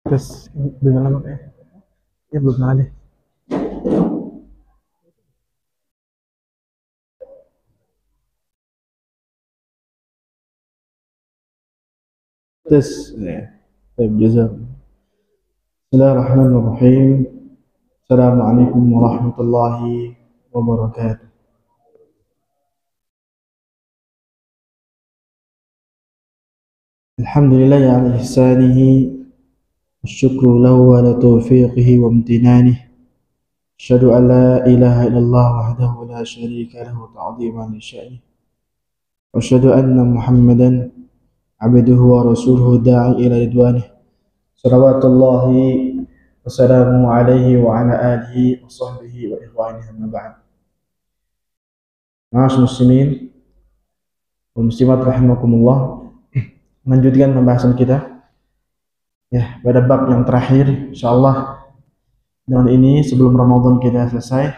Terus dengan lama ya belum kenal deh. Terus ya. Baik, Bismillahirrahmanirrahim. Assalamualaikum warahmatullahi wabarakatuh. Alhamdulillah ya ala ihsanihi wasyukru lahu ala taufiqihi wa amtinanihi. Asyhadu an la ilaha illallah wahdahu la syarika lahu ta'dhiman li sya'nihi. Wa asyhadu anna Muhammadan abduhu wa rasuluhu da'i ila ridwanih. Salawatullahi wassalamu alaihi wa ala alihi wa sahbihi wa ikhwanihi amma ba'd. Ma'asyiral muslimin wal muslimat rahimakumullah. Melanjutkan pembahasan kita ya pada bab yang terakhir insyaallah. Dan ini sebelum Ramadan kita selesai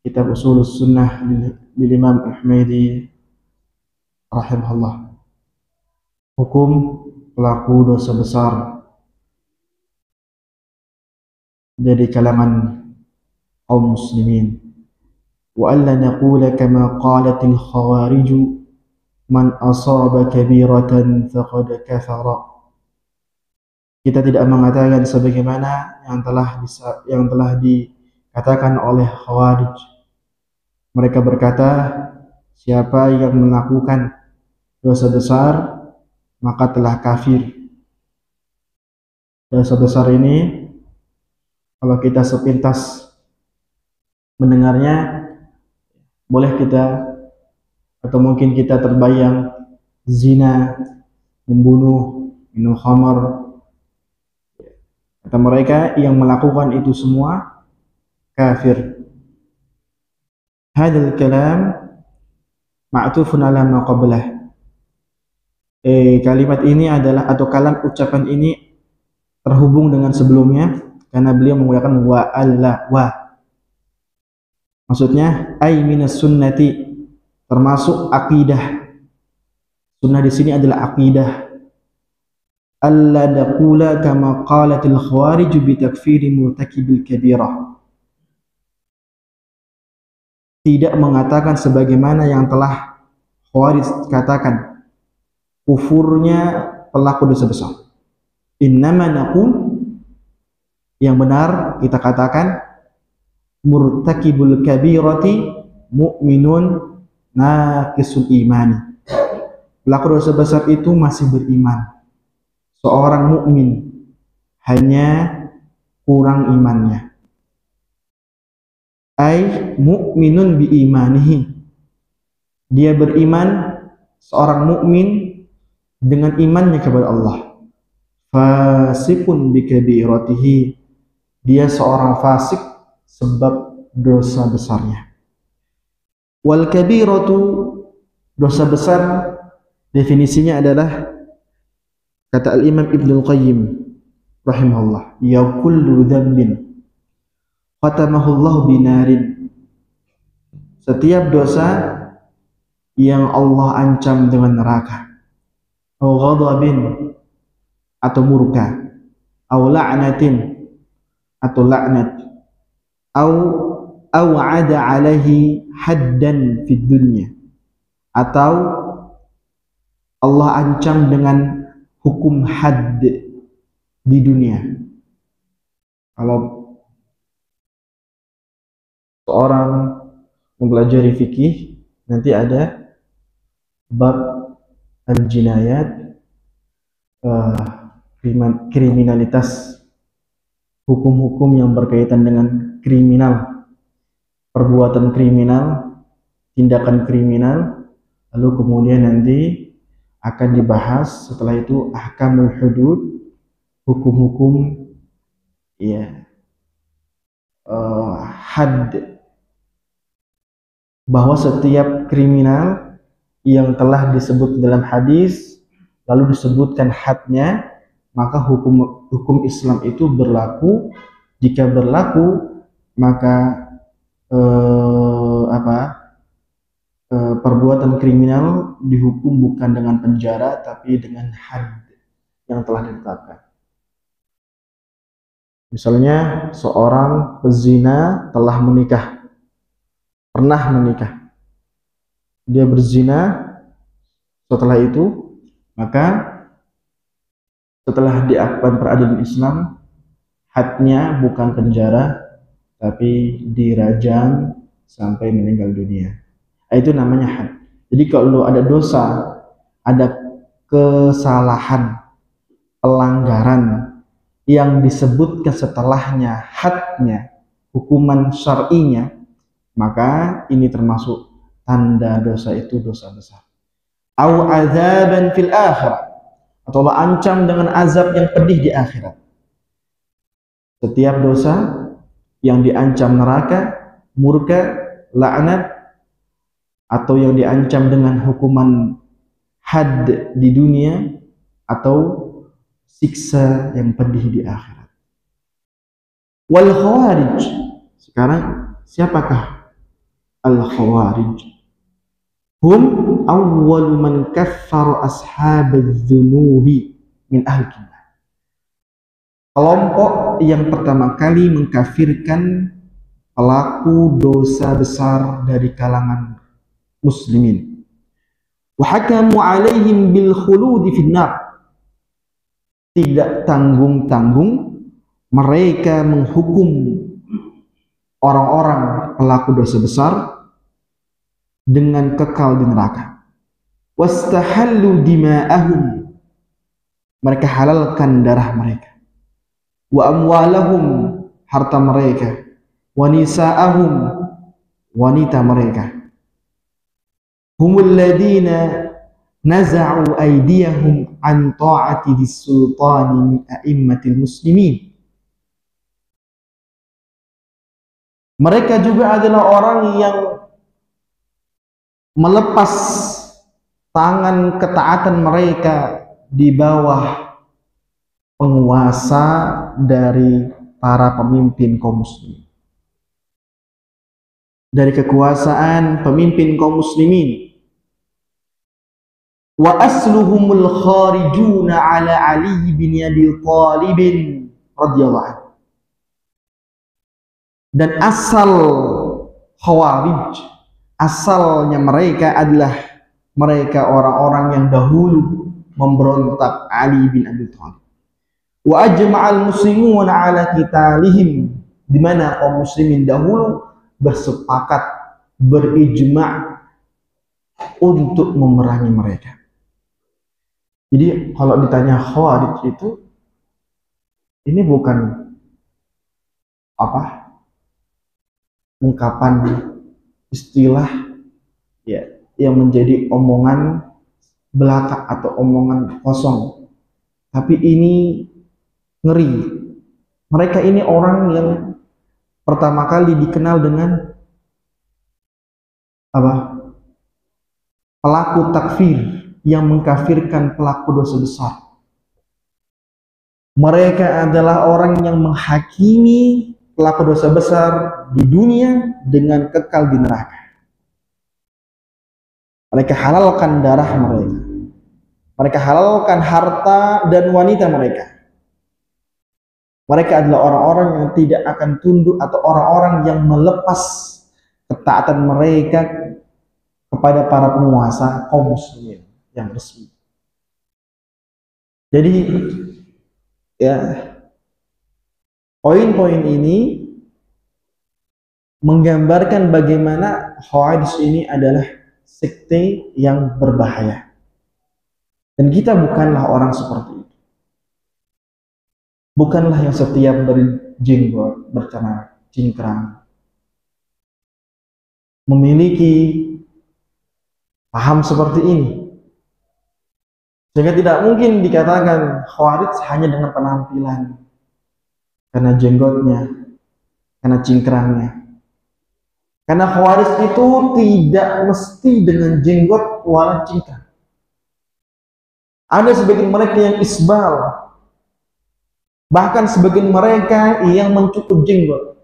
kitab Ushulus Sunnah bil Imam Ahmadi rahimahullah. Hukum pelaku dosa besar dari kalangan kaum muslimin. Wa alla naqula kama qalatil khawarij man asaba kabiratan faqad kafara. Kita tidak mengatakan sebagaimana yang telah dikatakan oleh Khawarij. Mereka berkata, siapa yang melakukan dosa besar maka telah kafir. Dosa besar ini kalau kita sepintas mendengarnya, boleh kita atau mungkin kita terbayang zina, membunuh, minum khamar. Kata mereka yang melakukan itu semua kafir. Hadzal kalam ma'tufun ala ma qablah. Kalimat ini adalah atau kalam ucapan ini terhubung dengan sebelumnya karena beliau menggunakan wa alla wa. Maksudnya ay minas sunnati, termasuk akidah. Sunnah di sini adalah akidah. Alla naqula kama qalatil khawarij bi takfiri murtakibil kabirah. Tidak mengatakan sebagaimana yang telah Khawarij katakan kufurnya pelaku dosa besar. Innama naqul, yang benar kita katakan murtakibul kabirati mu'minun naqisul imani. Pelaku dosa besar itu masih beriman. Seorang mukmin hanya kurang imannya. Ai mu'minun bi imanihi. Dia beriman, seorang mukmin dengan imannya kepada Allah. Fasikun bi kabiratihi. Dia seorang fasik sebab dosa besarnya. Wal kabiratu, dosa besar definisinya adalah kata Al-Imam Ibnu Qayyim rahimahullah, ya kullu dzambin khatamahullahu binarin. Setiap dosa yang Allah ancam dengan neraka, atau ghadabin atau murka, atau la'natin atau laknat, atau ada alaihi haddan fid dunya, atau Allah ancam dengan hukum had di dunia. Kalau seorang mempelajari fikih, nanti ada bab al-jinayat, kriminalitas, hukum-hukum yang berkaitan dengan kriminal, perbuatan kriminal, tindakan kriminal. Lalu kemudian nanti akan dibahas setelah itu ahkamul hudud, hukum-hukum ya had, bahwa setiap kriminal yang telah disebut dalam hadis lalu disebutkan hadnya, maka hukum Islam itu berlaku. Jika berlaku, maka perbuatan kriminal dihukum bukan dengan penjara tapi dengan had yang telah ditetapkan. Misalnya seorang pezina telah menikah, pernah menikah, dia berzina, setelah itu maka setelah diakban peradilan Islam, hadnya bukan penjara tapi dirajam sampai meninggal dunia. Itu namanya had. Jadi kalau ada dosa, ada kesalahan, pelanggaran yang disebutkan setelahnya hadnya, hukuman syar'inya, maka ini termasuk tanda dosa itu dosa besar. Au azaban fil akhirah, atau Allah ancam dengan azab yang pedih di akhirat. Setiap dosa yang diancam neraka, murka, laknat, atau yang diancam dengan hukuman had di dunia, atau siksa yang pedih di akhirat. Wal khawarij. Sekarang siapakah al khawarij? Hum awwal man kaffara ashabadz dzunubi min ahli kitab. Kelompok yang pertama kali mengkafirkan pelaku dosa besar dari kalangan muslimin. Wa hakamu alaihim bil khuludi finnar. Tidak tanggung-tanggung mereka menghukum orang-orang pelaku dosa besar dengan kekal di neraka. Wastahallu dima'ahum. Mereka halalkan darah mereka. Wa amwalahum, harta mereka. Wa nisa'ahum, wanita mereka. Humul ladina naza'u aydiyahum an ta'ati dis-sultani min a'immatil muslimin. Mereka juga adalah orang yang melepas tangan ketaatan mereka di bawah penguasa dari para pemimpin kaum muslimin. Dari kekuasaan pemimpin kaum muslimin. Wa asluhumul kharijuna ala Ali bin Abi Thalib radhiyallahu anhu. Dan asal khawarij, asalnya mereka adalah mereka orang-orang yang dahulu memberontak Ali bin Abi Thalib. Wa ajma'al muslimun ala qitalihim, di mana kaum muslimin dahulu bersepakat, berijma' untuk memerangi mereka. Jadi kalau ditanya khawarij itu, ini bukan ungkapan istilah ya yang menjadi omongan belaka atau omongan kosong, tapi ini ngeri. Mereka ini orang yang pertama kali dikenal dengan pelaku takfir, yang mengkafirkan pelaku dosa besar. Mereka adalah orang yang menghakimi pelaku dosa besar di dunia dengan kekal di neraka. Mereka halalkan darah mereka. Mereka halalkan harta dan wanita mereka. Mereka adalah orang-orang yang tidak akan tunduk atau orang-orang yang melepas ketaatan mereka kepada para penguasa kaum muslimin yang resmi. Jadi ya, poin-poin ini menggambarkan bagaimana Khawarij ini adalah sekte yang berbahaya. Dan kita bukanlah orang seperti itu. Bukanlah yang setiap berjenggot, bercelana cingkrang, memiliki paham seperti ini. Sehingga tidak mungkin dikatakan Khawarij hanya dengan penampilan, karena jenggotnya, karena cingkrangnya. Karena Khawarij itu tidak mesti dengan jenggot wala cingkrang. Ada sebagian mereka yang isbal, bahkan sebagian mereka yang mencukur jenggot,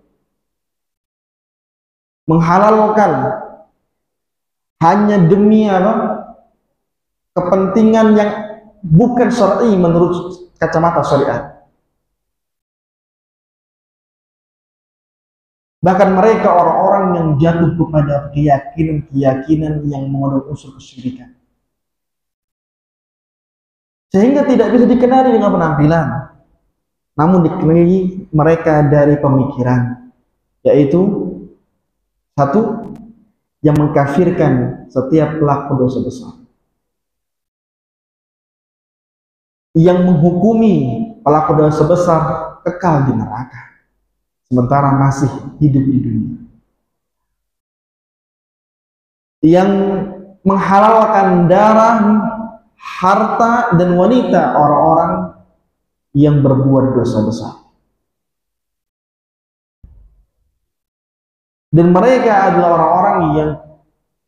menghalalkan hanya demi kepentingan yang bukan syar'i menurut kacamata syariat. Bahkan mereka orang-orang yang jatuh kepada keyakinan-keyakinan yang mengandung unsur kesyirikan. Sehingga tidak bisa dikenali dengan penampilan, namun dikenali mereka dari pemikiran, yaitu satu, yang mengkafirkan setiap pelaku dosa besar, yang menghukumi pelaku dosa besar kekal di neraka sementara masih hidup di dunia, yang menghalalkan darah, harta, dan wanita orang-orang yang berbuat dosa besar. Dan mereka adalah orang-orang yang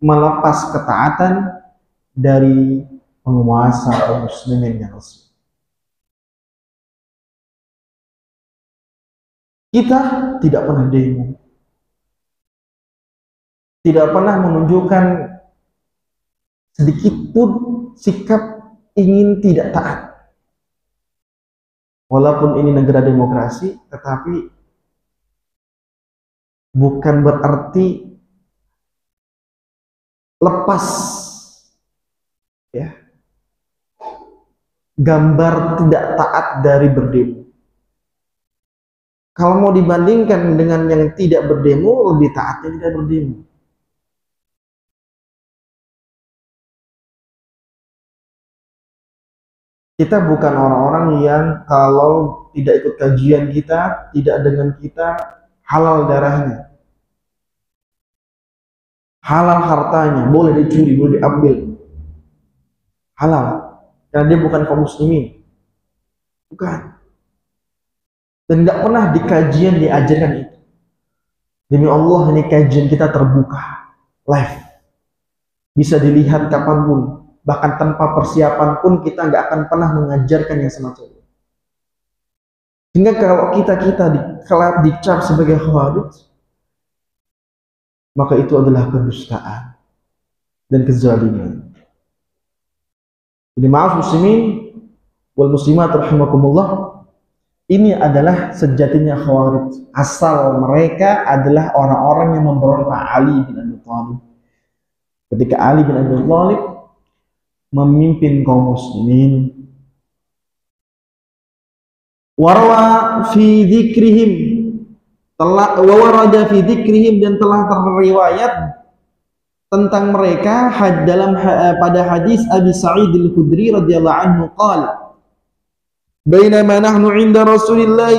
melepas ketaatan dari penguasa kaum muslimin yang resmi. Kita tidak pernah demo, tidak pernah menunjukkan sedikit pun sikap ingin tidak taat. Walaupun ini negara demokrasi, tetapi bukan berarti lepas ya gambar tidak taat dari berdemo. Kalau mau dibandingkan dengan yang tidak berdemo, lebih taatnya tidak berdemo. Kita bukan orang-orang yang kalau tidak ikut kajian kita, tidak dengan kita, halal darahnya, halal hartanya, boleh dicuri, boleh diambil, halal, karena dia bukan kaum muslimin, bukan. Dan tidak pernah di kajian diajarkan itu. Demi Allah, ini kajian kita terbuka, live, bisa dilihat kapanpun, bahkan tanpa persiapan pun kita nggak akan pernah mengajarkan yang semacam itu. Sehingga kalau kita dicap sebagai khawarij, maka itu adalah kedustaan dan kezaliman. Jadi maaf muslimin wal muslimat rahimakumullah, ini adalah sejatinya khawarij. Asal mereka adalah orang-orang yang memberontak Ali bin Abi Thalib. Ketika Ali bin Abi Thalib memimpin kaum muslimin, warwa fi dzikrihim, warada fi dzikrihim, dan telah terriwayat tentang mereka dalam pada hadis Abi Sa'id Al-Khudri radhiyallahu anhu qala, bainama nahnu 'inda Rasulillah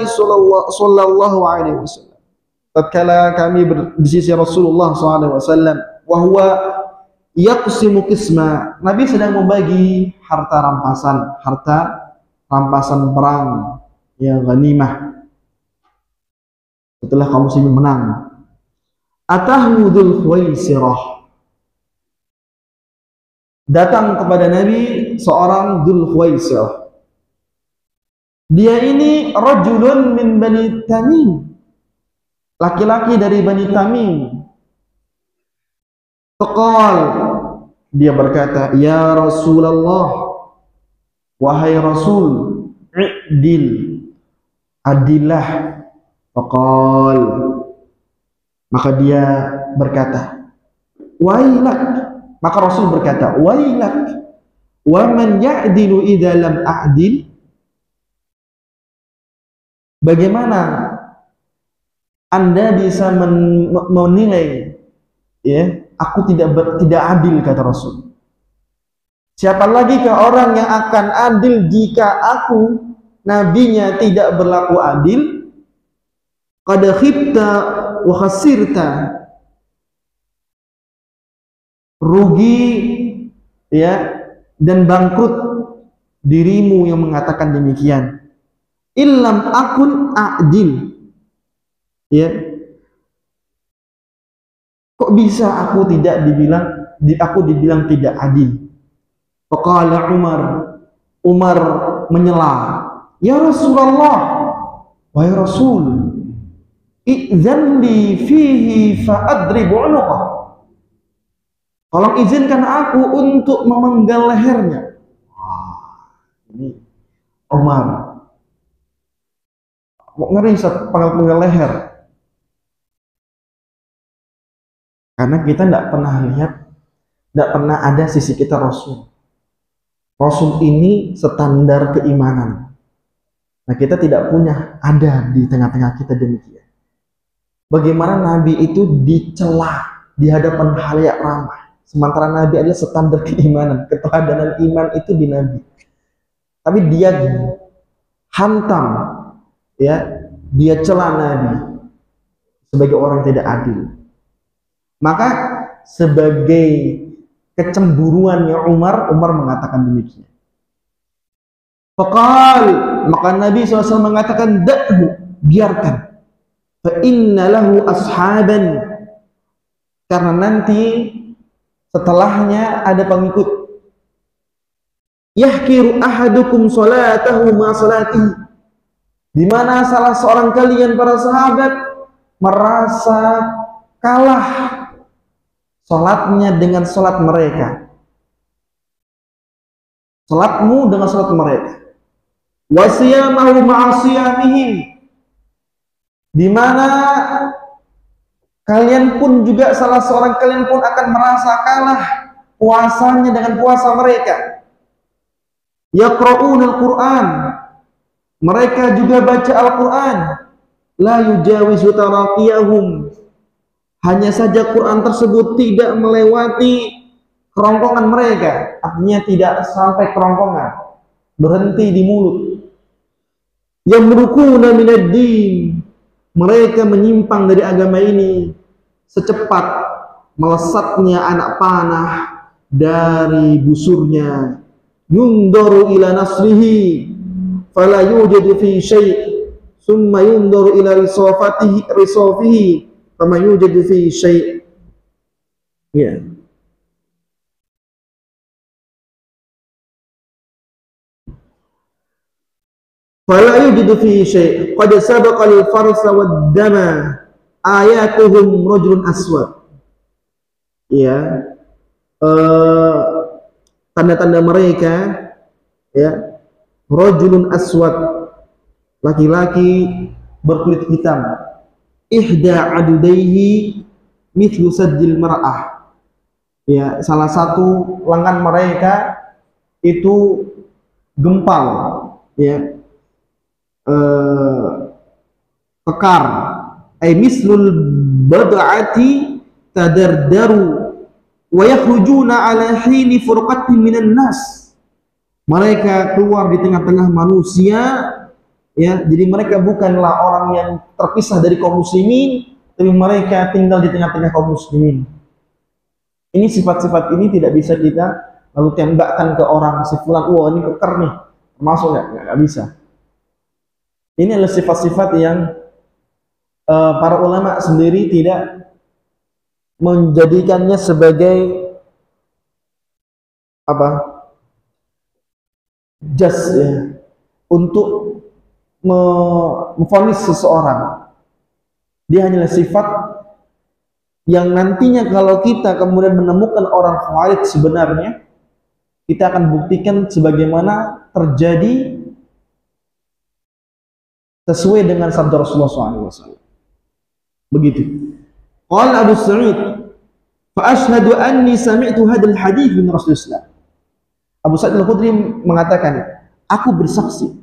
sallallahu alaihi wasallam, tatkala kami di sisi Rasulullah sallallahu alaihi wasallam, wa huwa yaqsimu qisma, Nabi sedang membagi harta rampasan perang, ya, ghanimah, setelah kaum muslimin menang. Atahu Dzul Khuwaisirah, datang kepada Nabi seorang Dzul Khuwaisirah. Dia ini rajulun min Bani Tamim, laki-laki dari Bani Tamim. Faqal, dia berkata, ya Rasulullah, wahai Rasul, i'dil, adillah. Faqal, maka dia berkata, wailak. Maka Rasul berkata, wailak, wa man ya'dilu idza lam a'dil. Bagaimana Anda bisa menilai, ya, aku tidak adil, kata Rasul. Siapa lagi ke orang yang akan adil jika aku, nabinya, tidak berlaku adil? Qad khibta wa khasirta, rugi, ya, dan bangkrut dirimu yang mengatakan demikian. Illam akun adil, ya, kok bisa aku dibilang tidak adil? Faqala Umar menyela, ya Rasulullah, wahai Rasul, idzan li fihi fa adribu unuqah, tolong izinkan aku untuk memenggal lehernya. Ini Umar ngeri penggal leher. Karena kita tidak pernah lihat, tidak pernah ada sisi kita Rasul. Rasul ini standar keimanan. Nah, kita tidak punya, ada di tengah-tengah kita demikian. Bagaimana Nabi itu dicela di hadapan khalayak ramai, sementara Nabi adalah standar keimanan, keteladanan iman itu di Nabi. Tapi dia hantam, ya, dia cela Nabi sebagai orang yang tidak adil. Maka sebagai kecemburuannya Umar mengatakan demikian. Faqal, maka Nabi SAW mengatakan, da'hu, biarkan. Fa inna lahu ashaban, karena nanti setelahnya ada pengikut. Yahkiru ahadukum salatahu ma salatihi, di mana salah seorang kalian para sahabat merasa kalah salatnya dengan salat mereka. Salatmu dengan salat mereka. Wa siyamahu ma'a siyamihim, di mana kalian pun juga, salah seorang kalian pun akan merasa kalah puasanya dengan puasa mereka. Yaqra'una al-Qur'an, mereka juga baca Al-Quran. La yujawizu taraqiyahum, hanya saja Quran tersebut tidak melewati kerongkongan mereka, artinya tidak sampai kerongkongan, berhenti di mulut. Yamrukuna minad din, mereka menyimpang dari agama ini secepat melesatnya anak panah dari busurnya. Yundaru ila nasrihi fala yujadu fi syai', summa yundaru ila risafihi fama yujadu fi syai'. Ya. Fala yujadu fi syai', qad sabaqa al-farsa wad-dama ayatuhum rajulun aswad. Ya. Tanda-tanda mereka, ya, rajulun aswad, laki-laki berkulit hitam. Ihda adudaihi mithlu saddil mar'ah, ya, salah satu lengan mereka itu gempal, ya, kekar, mislul bad'ati tadardaru wa yakhrujuna ala hini furqatin minan nas, mereka keluar di tengah-tengah manusia, ya, jadi mereka bukanlah orang yang terpisah dari kaum muslimin, tapi mereka tinggal di tengah-tengah kaum muslimin. Ini sifat-sifat ini tidak bisa kita lalu tembakkan ke orang, si fulan, wah ini kekar nih, termasuk nggak bisa. Ini adalah sifat-sifat yang para ulama sendiri tidak menjadikannya sebagai apa, jas, ya, untuk memvonis seseorang. Dia hanyalah sifat yang nantinya kalau kita kemudian menemukan orang khawarij sebenarnya, kita akan buktikan sebagaimana terjadi sesuai dengan sabda Rasulullah SAW. Begitu. Qala Abu Sa'id, fa ashhadu anni sami'tu hadzal hadits min Rasulullah. Abu Sa'id Al-Khudri mengatakan, aku bersaksi,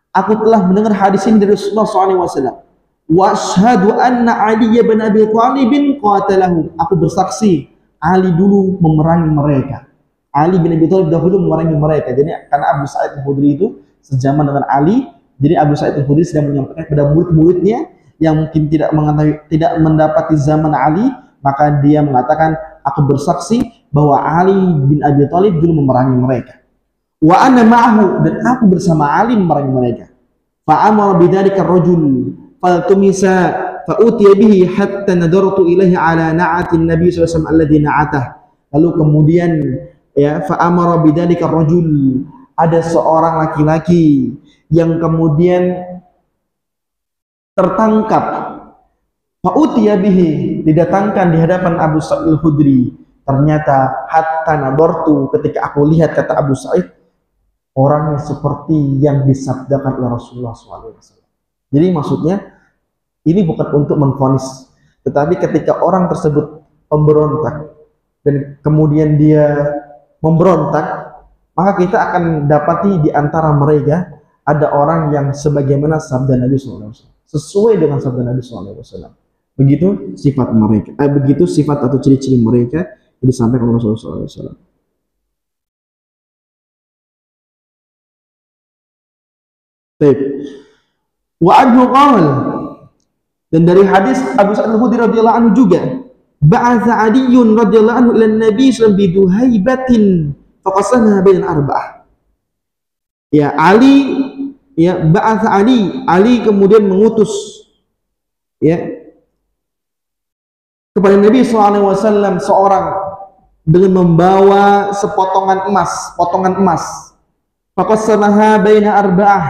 aku telah mendengar hadis ini dari Rasulullah SAW. Wa ashhadu anna Ali bin Abi Thalib qatalahu. Aku bersaksi, Ali dulu memerangi mereka. Ali bin Abi Thalib dahulu memerangi mereka. Jadi karena Abu Sa'id Al-Khudri itu sejaman dengan Ali, jadi Abu Sa'id Al-Khudri sedang menyampaikan kepada murid-muridnya yang mungkin tidak mendapati zaman Ali, maka dia mengatakan, aku bersaksi bahwa Ali bin Abi Thalib dulu memerangi mereka. Wa ana ma'ahu, dan aku bersama Ali memerangi mereka. Fa amara bidzalika ar-rajul faltumisa fa utiya bihi hatta nadartu ilaihi ala na'atin Nabi sallallahu alaihi wasallam alladhi na'atah. Lalu kemudian, ya, fa amara bidzalika ar-rajul, ada seorang laki-laki yang kemudian tertangkap, fa'utiya bihi, didatangkan di hadapan Abu Sa'id Al-Khudri. Ternyata hatta nadartu, ketika aku lihat, kata Abu Sa'id, orangnya seperti yang disabdakan oleh Rasulullah SAW. Jadi maksudnya ini bukan untuk memvonis, tetapi ketika orang tersebut pemberontak dan kemudian dia memberontak, maka kita akan dapati di antara mereka ada orang yang sebagaimana sabda Nabi SAW, sesuai dengan sabda Nabi SAW. Begitu sifat mereka, begitu sifat atau ciri-ciri mereka yang disampaikan oleh Rasulullah SAW. Baik. Wa anhu qala, dan dari hadis Abu Sa'id Al-Khudri radhiyallahu anhu juga, ba'atha Aliyyun radhiyallahu anhu ila Nabi sallallahu alaihi biduhaibatin faqasamaha bainal arba'ah. Ya, Ali, ya, ba'atha Ali kemudian mengutus, ya, kepada Nabi SAW seorang dengan membawa sepotongan emas, potongan emas. Faqasamaha baina arba'ah,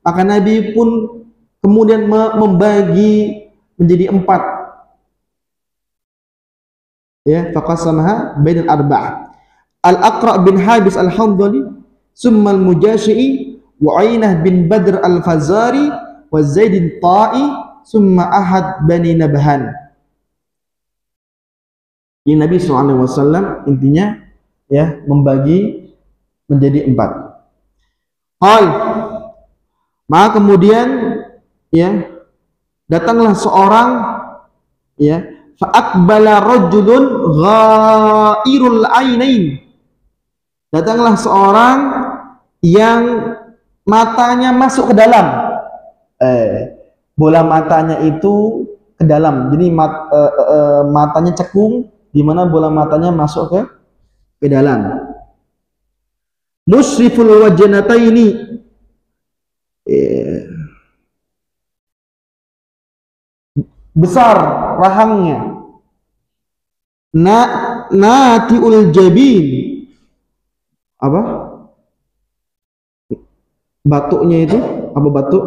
maka Nabi pun kemudian membagi menjadi 4. Ya, faqasamaha bainal arba'ah. Al-Aqra' bin Habis Al-Hamdali, summa Al-Mujashi'i, wa Ainah bin Badr Al-Fazari, wa Zaid Ta'i, summa Ahad bani Nabhan. Ini Nabi SAW intinya, ya, membagi menjadi 4 hal. Maka kemudian, ya, datanglah seorang, ya, fa'aqbala rajulun ghairul ainain, datanglah seorang yang matanya masuk ke dalam, bola matanya itu ke dalam, jadi matanya cekung, di mana bola matanya masuk ke dalam. Musriful wajnataini, besar rahangnya. Natiul jabin, apa? Batuknya itu apa, batuk?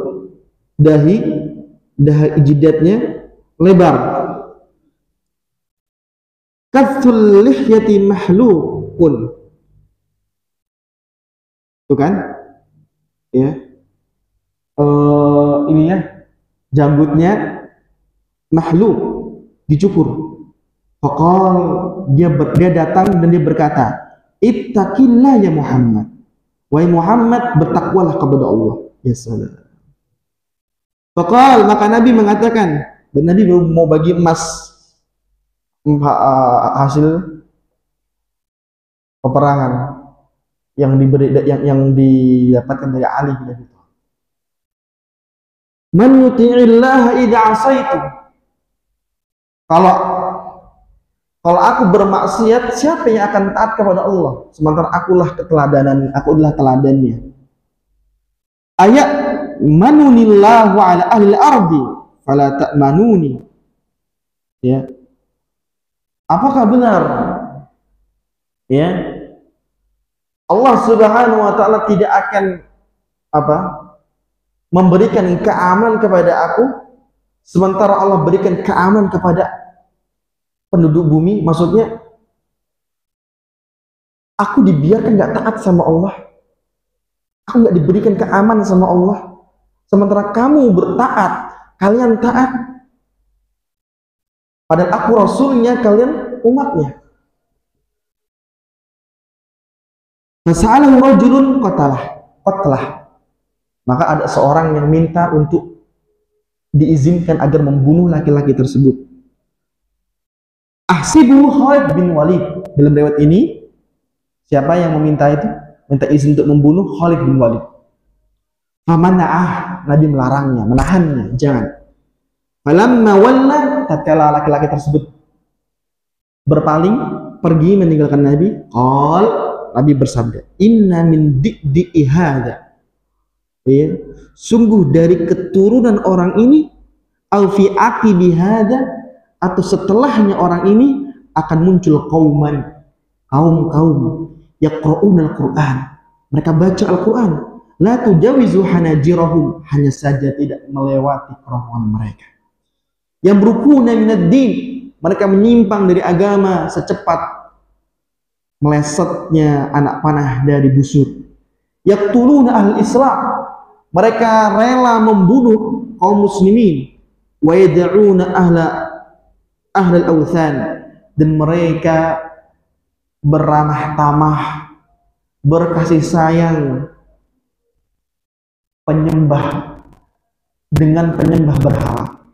Dahi jidatnya lebar. Kathul lihyati mahlukun, itu kan, ya, ini ya, janggutnya mahluk, dicukur. Faqal, dia datang dan dia berkata, ittaqillah ya Muhammad, wahai Muhammad, bertakwalah kepada Allah. Ya salam. Faqal, maka Nabi mengatakan, dan Nabi mau bagi emas, hasil peperangan yang didapatkan dari Ali bin Abi Thalib. Man yuti'illah idza asaitu, kalau aku bermaksiat, siapa yang akan taat kepada Allah sementara akulah teladannya. Ayat manunillahu ala ahli ardi fala ta'manuni, ya, apakah benar, ya, Allah Subhanahu wa taala tidak akan memberikan keamanan kepada aku sementara Allah berikan keamanan kepada penduduk bumi? Maksudnya aku dibiarkan nggak taat sama Allah, aku nggak diberikan keamanan sama Allah, sementara kamu bertaat, kalian taat, padahal aku rasulnya, kalian umatnya. Fasa'alahu rajulun qatalah, maka ada seorang yang minta untuk diizinkan agar membunuh laki-laki tersebut. Ahsibuhu Khalid bin Walid. Dalam riwayat ini, siapa yang meminta itu? Minta izin untuk membunuh Khalid bin Walid. Famana'ah, Nabi melarangnya, menahannya, jangan. Falamma walla, tatkala laki-laki tersebut berpaling, pergi meninggalkan Nabi, Nabi bersabda, inna min di'i hadza, ya, sungguh dari keturunan orang ini, au fi aqibi hadza, atau setelahnya orang ini akan muncul kaum yaqra'unal Qur'an, mereka baca Al-Qur'an, la tujawizu hanajirahum, hanya saja tidak melewati kerongkongan mereka. Yang berukuna minad din, mereka menyimpang dari agama secepat melesetnya anak panah dari busur. Yaqtuluna ahli Islam, mereka rela membunuh kaum muslimin. Wa yad'una ahlal awthan, dan mereka beramah tamah, berkasih sayang penyembah dengan penyembah berhala.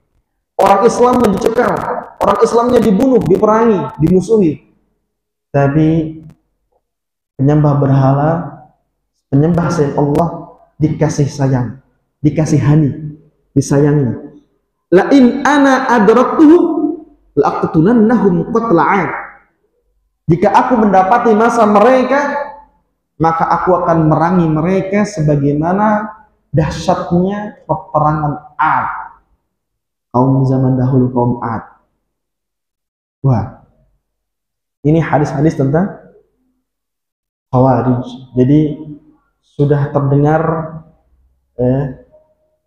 Orang Islamnya dicekal, orang Islamnya dibunuh, diperangi, dimusuhi. Tapi penyembah berhala, penyembah selain Allah dikasih sayang, dikasihani, disayangi. La in ana adraktuhu laqtulannahum qatla'an. Jika aku mendapati masa mereka, maka aku akan merangi mereka sebagaimana dahsyatnya peperangan Ad, kaum zaman dahulu, kaum Ad. Wah, ini hadis-hadis tentang Khawarij. Jadi sudah terdengar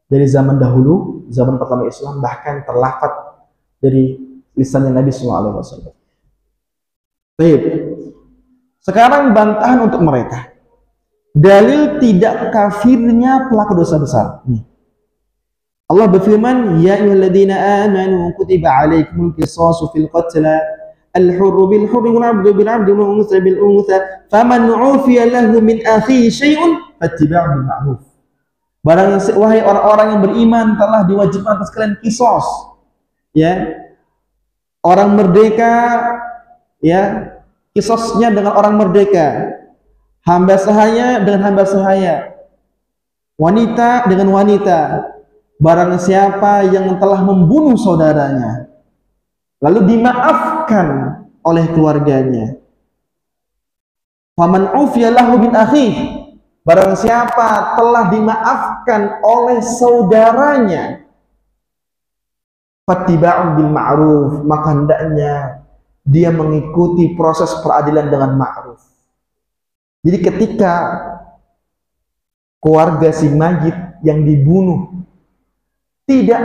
dari zaman dahulu, zaman pertama Islam, bahkan terlafaz dari lisannya Nabi SAW. Baik. Sekarang bantahan untuk mereka. Dalil tidak kafirnya pelaku dosa besar. Nih. Allah berfirman, ya ayyuhalladzina amanu kutiba alaikumul qisasu fil qatla al-hurru bil hurri wal 'abdu bil 'abdi wal unsa bil unsa faman 'ufiya lahu min akhihi syai'un fattiba'u bil ma'ruf. Barang wahai orang-orang yang beriman, telah diwajibkan atas kalian kisos. Ya. Orang merdeka, ya, kisosnya dengan orang merdeka, hamba sahaya dengan hamba sahaya, wanita dengan wanita. Barang siapa yang telah membunuh saudaranya lalu dimaafkan oleh keluarganya, faman ufiya lahu min akhihi, barang siapa telah dimaafkan oleh saudaranya, fattiba'u bil ma'ruf, maka hendaknya dia mengikuti proses peradilan dengan ma'ruf. Jadi ketika keluarga si mayit yang dibunuh tidak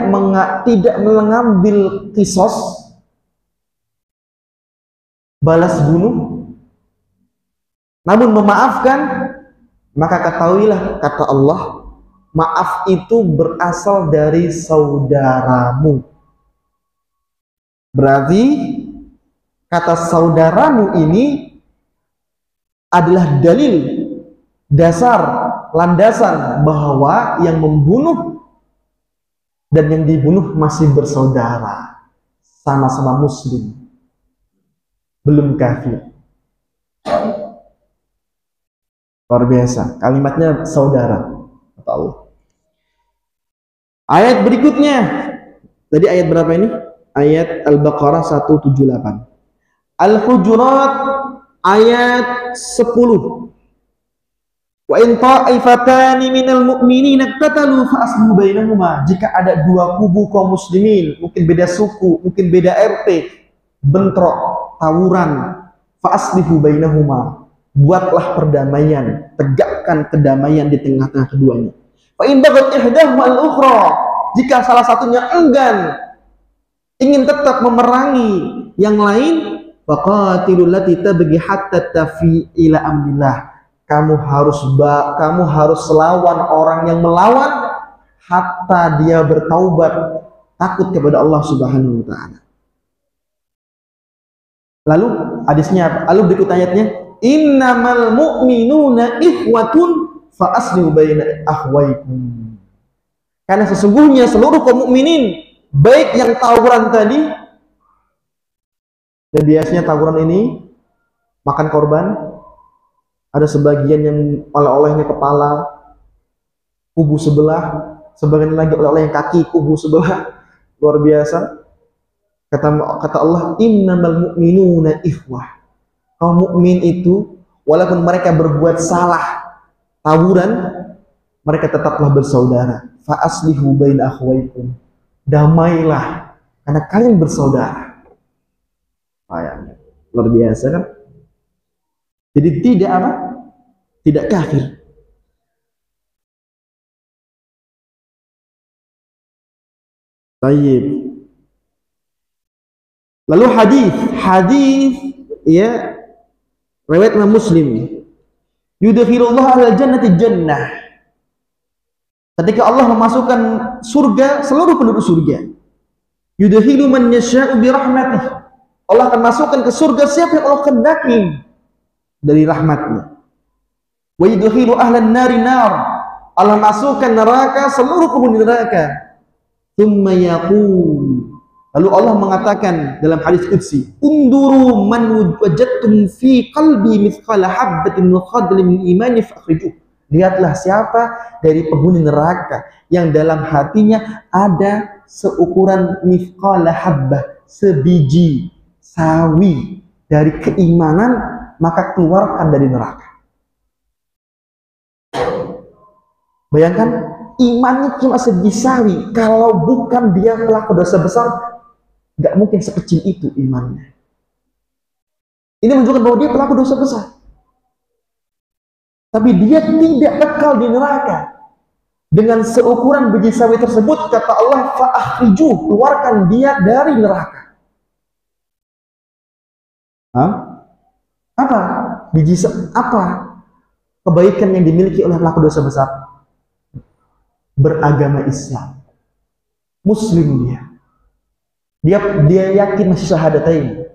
mengambil kisos, balas bunuh, namun memaafkan, maka ketahuilah, kata Allah, maaf itu berasal dari saudaramu. Berarti kata saudaramu ini adalah dalil, dasar, landasan bahwa yang membunuh dan yang dibunuh masih bersaudara, sama-sama muslim, belum kafir. Luar biasa, kalimatnya saudara, kata Allah. Ayat berikutnya, tadi ayat berapa ini? Ayat Al-Baqarah 178. Al-Hujurat ayat 10. Wa in ta'ifatani minal mu'minina iqtatalu fa aslihu bainahuma. Jika ada dua kubu kaum muslimin, mungkin beda suku, mungkin beda RT, bentrok, tawuran, fa aslihu bainahuma. Buatlah perdamaian, tegakkan kedamaian di tengah-tengah keduanya. Fa in baghat ihdahuma al-ukhra, jika salah satunya enggan, ingin tetap memerangi yang lain, faqatilul lati tabghi hatta tafi ila amrillah. Kamu harus lawan orang yang melawan hatta dia bertaubat, takut kepada Allah Subhanahu wa taala. Lalu hadisnya apa? Lalu berikut ayatnya, innamal mu'minuna ikhwatun fa aslihu baina akhwaykum. Karena sesungguhnya seluruh kaum mukminin, baik yang tawuran tadi, dan biasanya tawuran ini makan korban, ada sebagian yang oleh-olehnya kepala kubu sebelah, sebagian lagi oleh-oleh yang kaki kubu sebelah. Luar biasa. Kata Allah, innamal mu'minuna ikhwah. Kaum mukmin itu walaupun mereka berbuat salah tawuran, mereka tetaplah bersaudara. Fa aslihu baina akhwaykum. Damailah karena kalian bersaudara. Luar biasa kan? Jadi tidak apa? Tidak kafir. Baik. Lalu hadis ya, riwayat Imam Muslim. Yudkhilullah al jannati jannah. Ketika Allah memasukkan surga seluruh penduduk surga. Yudkhilu man yasha'u bi rahmatih. Allah akan masukkan ke surga siapa yang Allah kehendaki dari rahmatnya. Wa yudkhilu ahlan nari nar. Allah masukkan neraka seluruh penghuni neraka. Tsumma yaqul. Lalu Allah mengatakan dalam hadis qudsi, "Unduru man wajadtum fi qalbi mithqala habbatin min khardalin min imani fakhrijuh." Lihatlah siapa dari penghuni neraka yang dalam hatinya ada seukuran mithqala habbah, sebiji sawi dari keimanan, maka keluarkan dari neraka. Bayangkan, imannya cuma sebiji sawi, kalau bukan dia pelaku dosa besar, nggak mungkin sekecil itu imannya. Ini menunjukkan bahwa dia pelaku dosa besar. Tapi dia tidak kekal di neraka. Dengan seukuran biji sawi tersebut, kata Allah, fa'akhrijuh, keluarkan dia dari neraka. Hah? Apa? Apa kebaikan yang dimiliki oleh pelaku dosa besar? Beragama Islam. Muslim dia. Dia yakin masih syahadatain.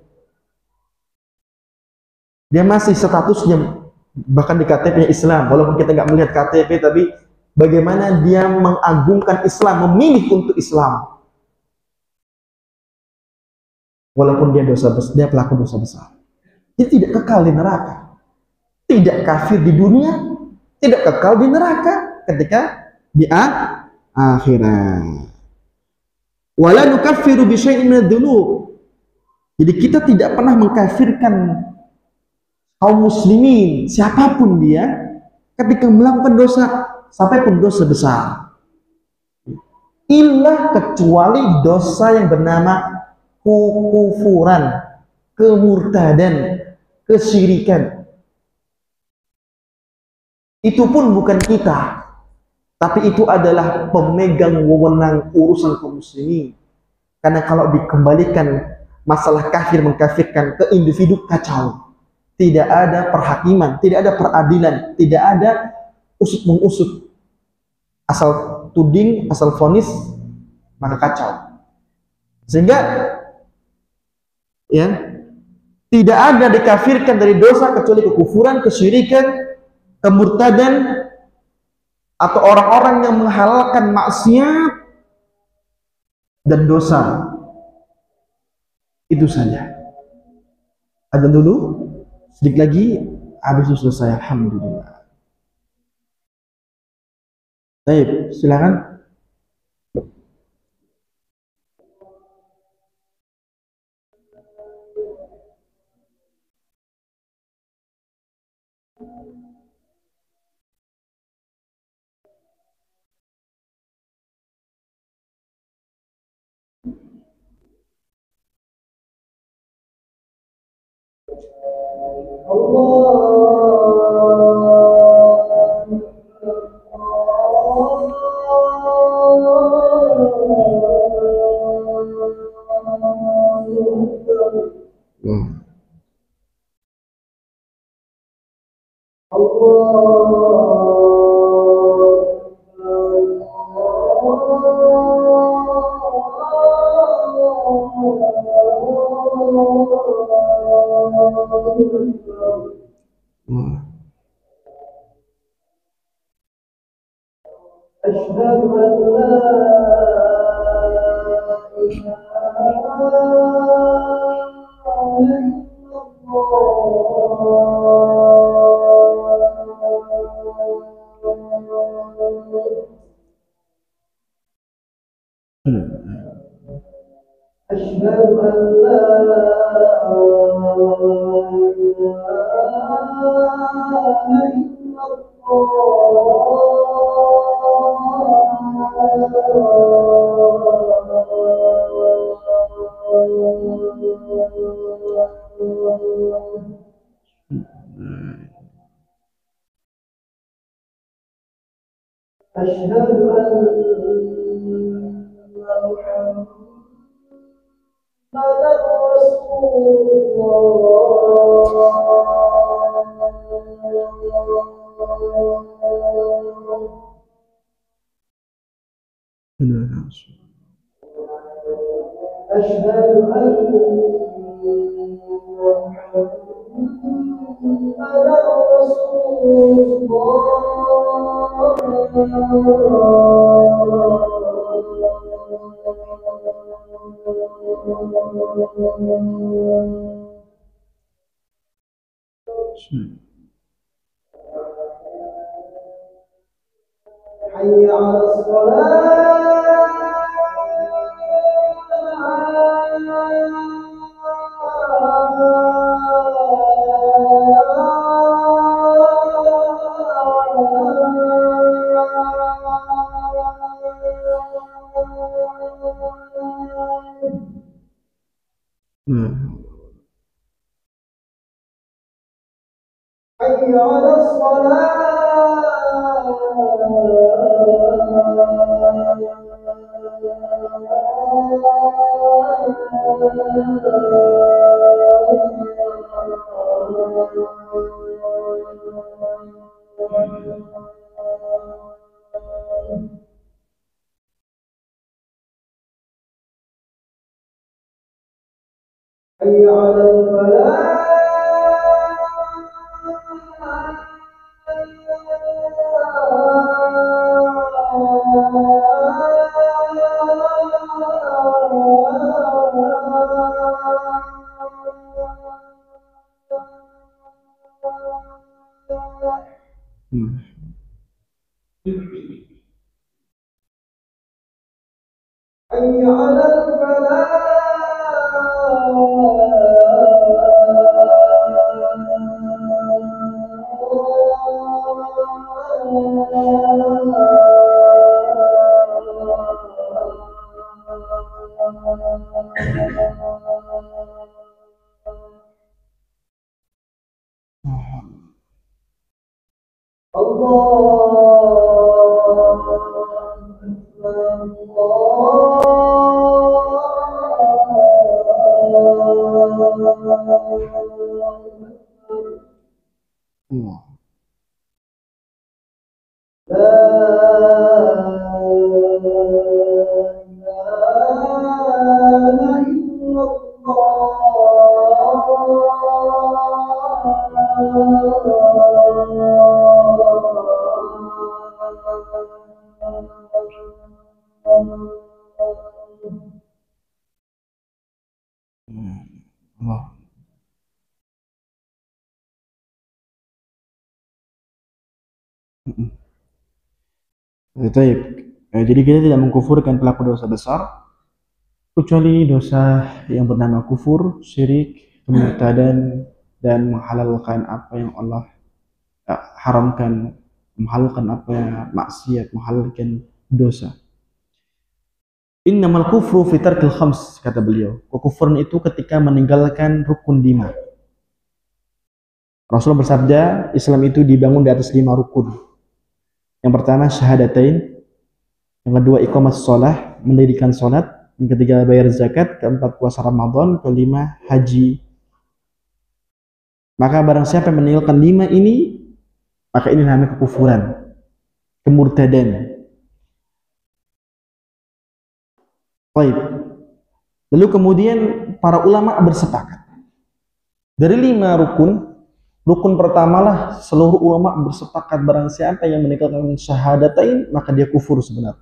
Dia masih statusnya bahkan di KTP Islam, walaupun kita nggak melihat KTP, tapi bagaimana dia mengagungkan Islam, memilih untuk Islam, walaupun dia pelaku dosa besar. Dia tidak kekal di neraka, tidak kafir di dunia, tidak kekal di neraka ketika di akhirat. Wala nukaffiru bi syai'in minadz-dzunub. Jadi kita tidak pernah mengkafirkan kaum muslimin, siapapun dia, ketika melakukan dosa, sampai pun dosa besar. Illa kecuali dosa yang bernama kufuran, kemurtadan, kesyirikan. Itu pun bukan kita, tapi itu adalah pemegang wewenang urusan kaum muslimin. Karena kalau dikembalikan masalah kafir mengkafirkan ke individu, kacau. Tidak ada perhakiman, tidak ada peradilan, tidak ada usut mengusut. Asal tuding, asal vonis, maka kacau. Sehingga ya, tidak ada dikafirkan dari dosa kecuali kekufuran, kesyirikan, kemurtadan, atau orang-orang yang menghalalkan maksiat dan dosa. Itu saja. Adzan dulu, sedikit lagi, habis itu selesai. Alhamdulillah. Baik, silakan. حي على الصلاة. حي على الصلاة. حي على الفلاح. حي على الفلاح. Jadi kita tidak mengkufurkan pelaku dosa besar kecuali dosa yang bernama kufur, syirik, kemurtadan, dan menghalalkan apa yang Allah haramkan, menghalalkan apa yang maksiat, menghalalkan dosa. Innamal kufru fi tarkil khams, kata beliau. Kekufuran itu ketika meninggalkan rukun 5. Rasulullah bersabda, Islam itu dibangun di atas 5 rukun. Yang pertama syahadatain, yang kedua iqamas shalah, mendirikan salat, yang ketiga bayar zakat, keempat puasa Ramadan, kelima haji. Maka barang siapa yang meninggalkan 5 ini, maka ini namanya kekufuran, kemurtadan. Baik. Lalu kemudian para ulama bersepakat dari 5 rukun. Rukun pertamalah seluruh ulama bersepakat barang siapa yang meninggalkan syahadatain maka dia kufur sebenarnya.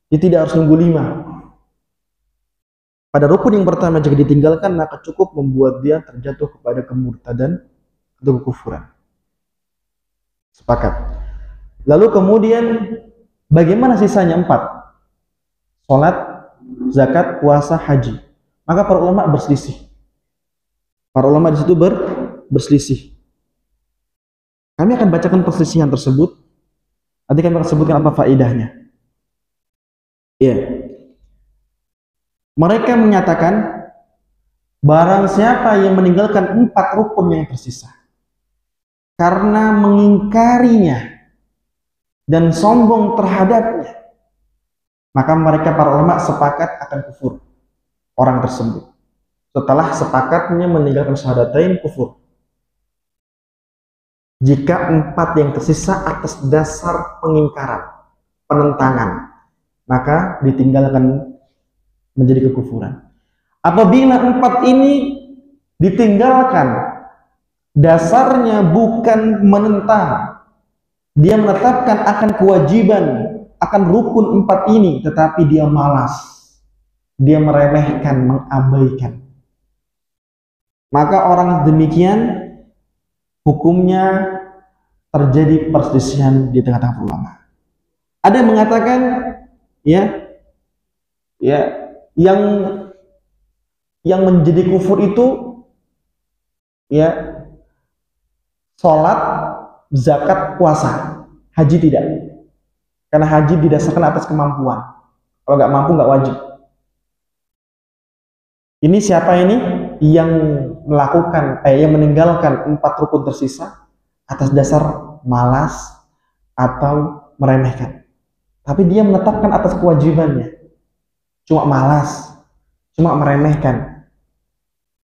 Dia tidak harus nunggu 5. Pada rukun yang pertama jika ditinggalkan maka cukup membuat dia terjatuh kepada kemurtadan atau kekufuran. Sepakat. Lalu kemudian bagaimana sisanya 4? Salat, zakat, puasa, haji. Maka para ulama berselisih. Para ulama di situ berselisih. Kami akan bacakan perselisihan tersebut. Nanti kami akan sebutkan apa faedahnya. Ya. Mereka menyatakan barang siapa yang meninggalkan 4 rukun yang tersisa karena mengingkarinya dan sombong terhadapnya, maka mereka para ulama sepakat akan kufur orang tersebut. Setelah sepakatnya meninggalkan syahadatain, kufur. Jika 4 yang tersisa atas dasar pengingkaran, penentangan, maka ditinggalkan menjadi kekufuran. Apabila 4 ini ditinggalkan, dasarnya bukan menentang, dia menetapkan akan kewajiban, akan rukun 4 ini, tetapi dia malas, dia meremehkan, mengabaikan, maka orang demikian hukumnya terjadi perselisihan di tengah-tengah ulama. Ada yang mengatakan ya yang menjadi kufur itu ya sholat, zakat, puasa, haji tidak, karena haji didasarkan atas kemampuan, kalau nggak mampu nggak wajib. Ini siapa ini yang melakukan yang meninggalkan 4 rukun tersisa atas dasar malas atau meremehkan, tapi dia menetapkan atas kewajibannya, cuma malas, cuma meremehkan,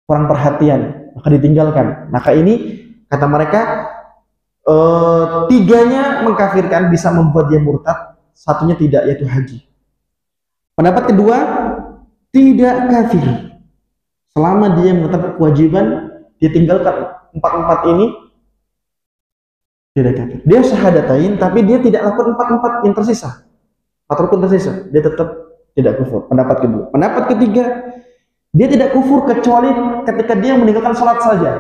kurang perhatian, maka ditinggalkan. Maka ini kata mereka 3-nya mengkafirkan, bisa membuat dia murtad, 1-nya tidak, yaitu haji. Pendapat kedua, tidak kafir selama dia menetapkan kewajiban, dia tinggalkan 4 ini, tidak kafir. Dia syahadatain tapi dia tidak lakukan 4 yang tersisa, 4 rukun tersisa, dia tetap tidak kufur. Pendapat kedua. Pendapat ketiga, dia tidak kufur kecuali ketika dia meninggalkan sholat saja.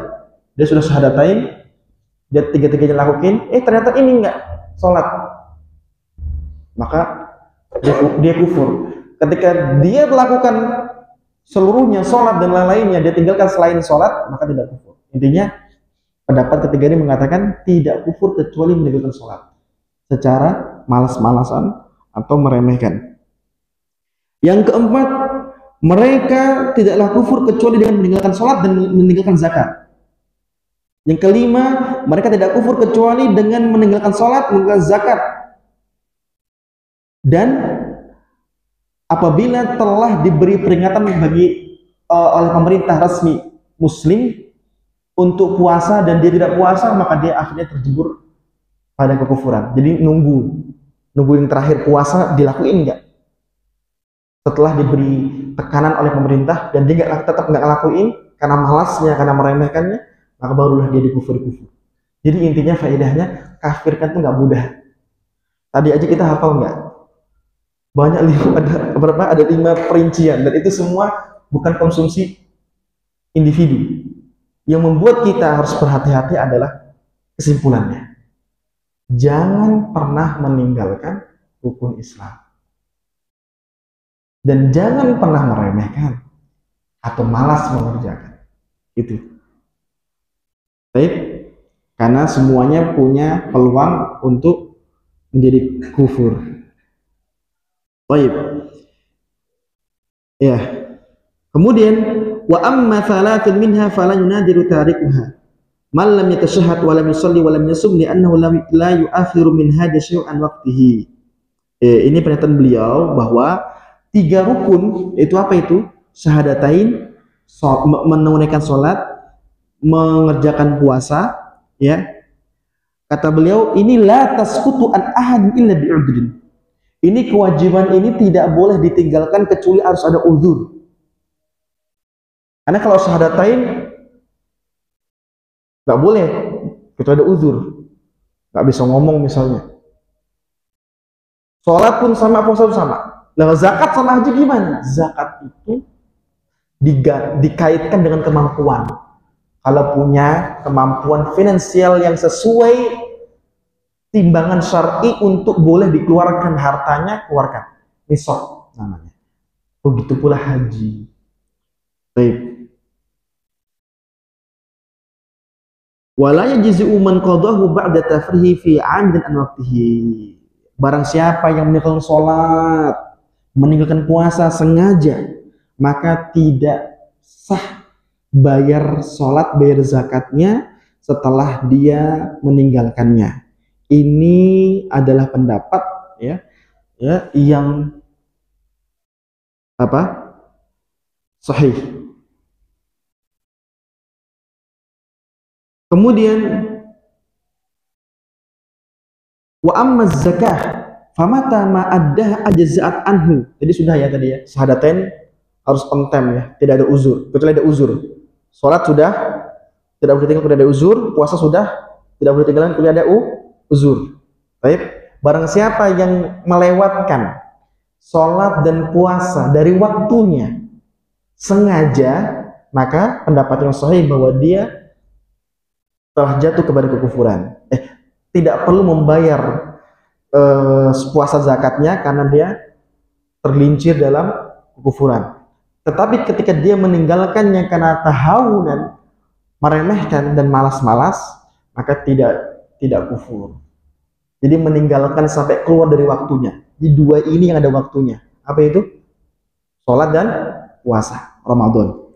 Dia sudah syahadatain, dia 3-3-nya lakuin, ternyata ini enggak sholat, maka dia kufur. Ketika dia melakukan seluruhnya, sholat dan lain-lainnya, dia tinggalkan selain sholat, maka tidak kufur. Intinya pendapat ketiga ini mengatakan tidak kufur kecuali meninggalkan sholat secara malas-malasan atau meremehkan. Yang keempat, mereka tidaklah kufur kecuali dengan meninggalkan sholat dan meninggalkan zakat. Yang kelima, mereka tidak kufur kecuali dengan meninggalkan sholat, meninggalkan zakat. Dan apabila telah diberi peringatan oleh pemerintah resmi muslim untuk puasa dan dia tidak puasa, maka dia akhirnya terjebur pada kekufuran. Jadi nunggu yang terakhir puasa dilakuin enggak? Setelah diberi tekanan oleh pemerintah dan dia tetap nggak ngelakuin karena malasnya, karena meremehkannya, maka barulah dia dikufur. Jadi intinya faedahnya, kafirkan itu nggak mudah. Tadi aja kita hafal nggak? Banyak, ada 5 perincian, dan itu semua bukan konsumsi individu. Yang membuat kita harus berhati-hati adalah kesimpulannya, jangan pernah meninggalkan rukun Islam, dan jangan pernah meremehkan atau malas mengerjakan itu. Baik, karena semuanya punya peluang untuk menjadi kufur. Baik. Ya. Kemudian wa amma thalatun minha fala yunadiru tarikuha man lam yatashahhad wa lam yusalli wa lam yasum li'annahu la yu'akhiru min hadha syai'an waqtihi. Ini pernyataan beliau bahwa 3 rukun itu apa itu? Syahadatain, menunaikan salat, mengerjakan puasa, ya. Kata beliau, ini la tasqutu an ahad illa bi'udrin. Ini kewajiban ini tidak boleh ditinggalkan kecuali harus ada uzur. Karena kalau syahadatain nggak boleh kecuali ada uzur, nggak bisa ngomong misalnya. Sholat pun sama, puasa pun sama. Nah, zakat sama haji gimana? Zakat itu dikaitkan dengan kemampuan. Kalau punya kemampuan finansial yang sesuai timbangan syar'i untuk boleh dikeluarkan hartanya, keluarkan. Nisab namanya. Begitu pula haji. Baik. Wala yajzi'u man qadahu ba'da tafrihi fi 'amdin an waqtihi. Barang siapa yang meninggalkan sholat, meninggalkan puasa sengaja, maka tidak sah bayar sholat, bayar zakatnya setelah dia meninggalkannya. Ini adalah pendapat yang sahih. Kemudian wa amma zakah famata ma addah ajza'at anhu. Jadi sudah ya tadi ya, syahadatain harus on time ya, tidak ada uzur, kecuali ada uzur. Sholat sudah tidak boleh tinggal kuliah ada uzur, puasa sudah tidak boleh tinggalan kuliah ada uzur. Baik, barang siapa yang melewatkan sholat dan puasa dari waktunya sengaja, maka pendapat yang sahih bahwa dia telah jatuh kepada kekufuran. Tidak perlu membayar puasa zakatnya karena dia tergelincir dalam kekufuran. Tetapi ketika dia meninggalkannya karena tahawunan, meremehkan dan malas-malas, maka tidak kufur. Jadi meninggalkan sampai keluar dari waktunya. Di dua ini yang ada waktunya. Apa itu? Sholat dan puasa Ramadan.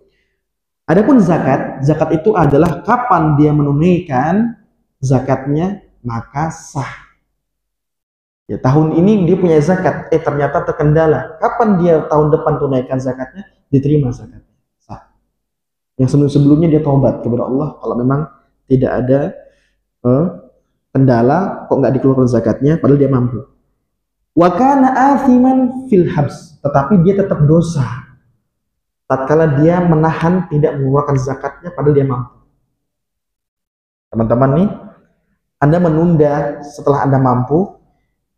Adapun zakat, zakat itu adalah kapan dia menunaikan zakatnya maka sah. Ya, tahun ini dia punya zakat, ternyata terkendala. Kapan dia tahun depan tunaikan zakatnya? Diterima zakatnya. Sah. Yang sebelum-sebelumnya dia taubat kepada Allah kalau memang tidak ada kendala, kok nggak dikeluarkan zakatnya padahal dia mampu. Wa kana athiman fil habs, tetapi dia tetap dosa tatkala dia menahan tidak mengeluarkan zakatnya padahal dia mampu. Teman-teman nih, Anda menunda setelah Anda mampu,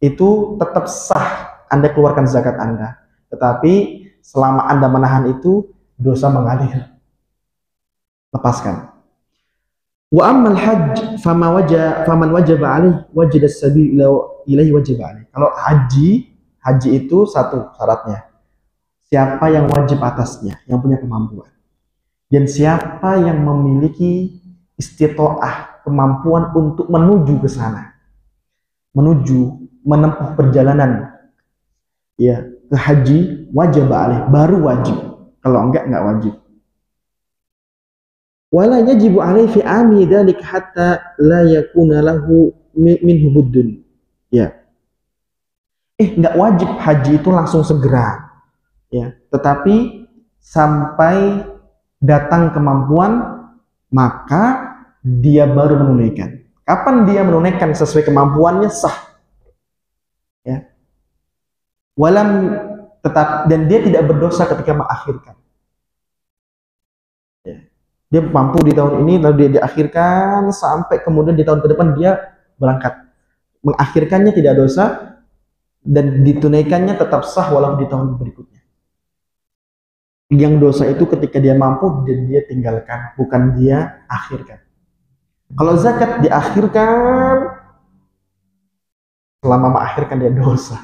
itu tetap sah Anda keluarkan zakat Anda. Tetapi selama Anda menahan itu, dosa mengalir. Lepaskan. Wa ammal hajj faman wajaba alaih wajida sabil ilaihi wajib alaih. Kalau haji itu satu syaratnya. Siapa yang wajib atasnya, yang punya kemampuan. Dan siapa yang memiliki istitoah, kemampuan untuk menuju ke sana. Menempuh perjalanan ya ke haji, wajib alaih, baru wajib. Kalau enggak wajib. Wala yajibu alaihi fi ami dzalik hatta la yakuna lahu minhu buddun. Ya. Enggak wajib haji itu langsung segera. Ya, tetapi sampai datang kemampuan maka dia baru menunaikan. Kapan dia menunaikan sesuai kemampuannya sah. Ya. Dan dia tidak berdosa ketika mengakhirkan. Dia mampu di tahun ini, lalu dia diakhirkan sampai kemudian di tahun ke depan dia berangkat. Mengakhirkannya tidak dosa dan ditunaikannya tetap sah walau di tahun berikutnya. Yang dosa itu ketika dia mampu dan dia tinggalkan, bukan dia akhirkan. Kalau zakat diakhirkan, selama mengakhirkan dia dosa.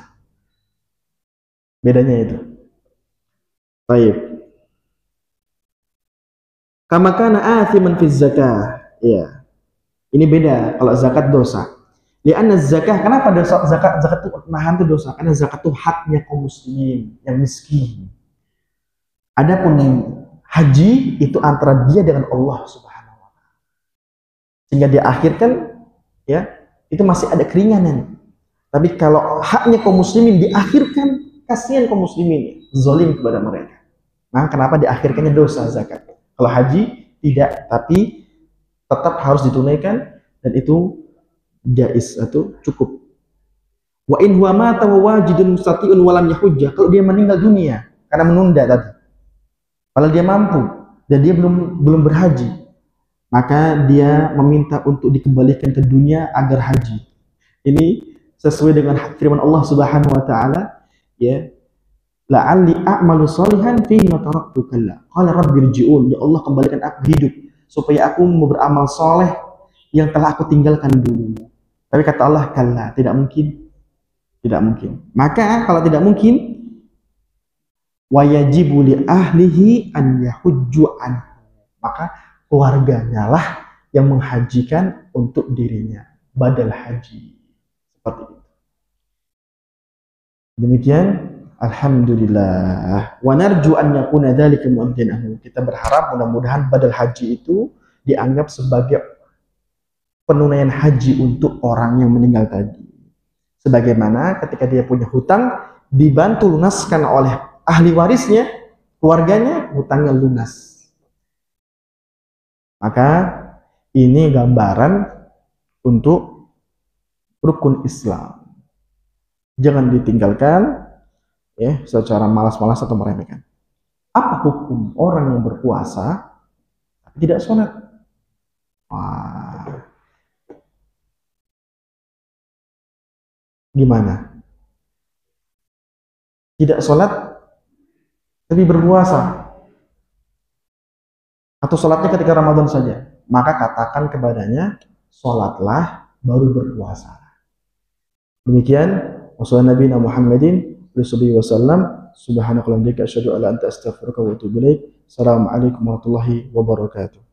Bedanya itu. Baik. Kama kana athiman fi zakah. Ya. Ini beda kalau zakat dosa. Lianna zakah, kenapa dosa zakat itu nahan itu dosa? Karena zakat itu haknya kaum muslimin yang miskin. Adapun haji itu antara dia dengan Allah Subhanahu wa taala. Sehingga dia akhirkan ya, itu masih ada keringanan. Tapi kalau haknya kaum muslimin diakhirkan, kasihan kaum muslimin, zalim kepada mereka. Nah, kenapa diakhirkannya dosa zakat? Kalau haji tidak, tapi tetap harus ditunaikan dan itu jaiz atau cukup. Wa in huwa mata wa wajidun mustati'un wa lam yahujjah. Kalau dia meninggal dunia karena menunda tadi, padahal dia mampu dan dia belum berhaji, maka dia meminta untuk dikembalikan ke dunia agar haji. Ini sesuai dengan firman Allah Subhanahu wa taala, ya. La'alli a'malu sholihan fihi ma taraktu kalla. Qala rabbi irji'un. Ya Allah, kembalikan aku hidup supaya aku mau beramal soleh yang telah aku tinggalkan dulu. Tapi kata Allah, kalla, tidak mungkin. Tidak mungkin. Maka kalau tidak mungkin, wa yajibu li ahlihi an yahujju anhu. Maka keluarganya lah yang menghajikan untuk dirinya. Badal haji. Seperti itu. Demikian. Alhamdulillah. Wa narju an yakuna dzalika mu'tinahu. Kita berharap mudah-mudahan badal haji itu dianggap sebagai penunaian haji untuk orang yang meninggal tadi. Sebagaimana ketika dia punya hutang dibantu lunaskan oleh ahli warisnya, keluarganya, hutangnya lunas. Maka ini gambaran untuk rukun Islam. Jangan ditinggalkan ya, secara malas-malas atau meremehkan. Apa hukum orang yang berpuasa tidak sholat. Wah, gimana? Tidak sholat tapi berpuasa, atau sholatnya ketika Ramadan saja, maka katakan kepadanya, sholatlah baru berpuasa. Demikian wassalamualaikum Muhammadin wasallam. Subhanakallahumma wa bihamdika asyhadu an la ilaha illa anta astaghfiruka wa atubu ilaik. Assalamualaikum warahmatullahi wabarakatuh.